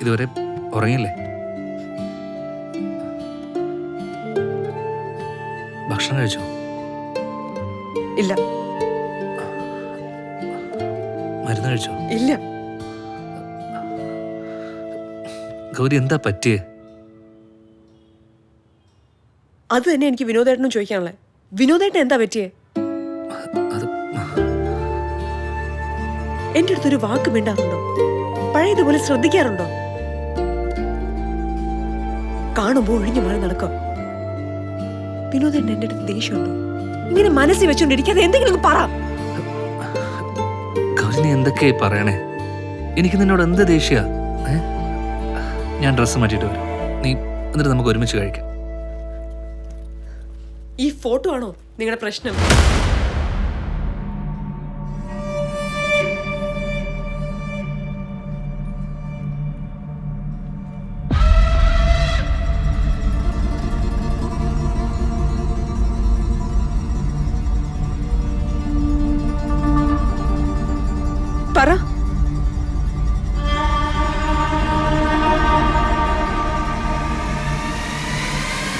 ഇതുവരെ ഉറങ്ങിയില്ലേ? ഭക്ഷണം കഴിച്ചോ? ഇല്ല. മരുന്ന് കഴിച്ചോ? ഇല്ല. ഗൗരി, എന്താ പറ്റിയേ? അത് തന്നെ എനിക്ക് വിനോദേട്ടനും ചോദിക്കാനുള്ളത്. വിനോദേട്ടൻ എന്താ പറ്റിയേ? അത് എന്റെ അടുത്തൊരു വാക്ക് മിണ്ടാറുണ്ടോ? പഴയതുപോലെ ശ്രദ്ധിക്കാറുണ്ടോ? കാണുമ്പോ ഒഴിഞ്ഞു മാറി നടക്കാം. വിനോദേട്ടൻ എന്റെ അടുത്ത് ദേഷ്യമുണ്ടോ? ഇങ്ങനെ മനസ്സിൽ വെച്ചോണ്ടിരിക്കാതെ എന്തെങ്കിലും പറ. ഗൗരി, നീ എന്തൊക്കെയായി പറയണേ? എനിക്ക് നിന്നോട് എന്ത് ദേഷ്യ? ഞാൻ ഡ്രസ്സ് മാറ്റിയിട്ട് വരും. നീ എന്നിട്ട് നമുക്ക് ഒരുമിച്ച് കഴിക്കാം. ഈ ഫോട്ടോ ആണോ നിങ്ങളുടെ പ്രശ്നം?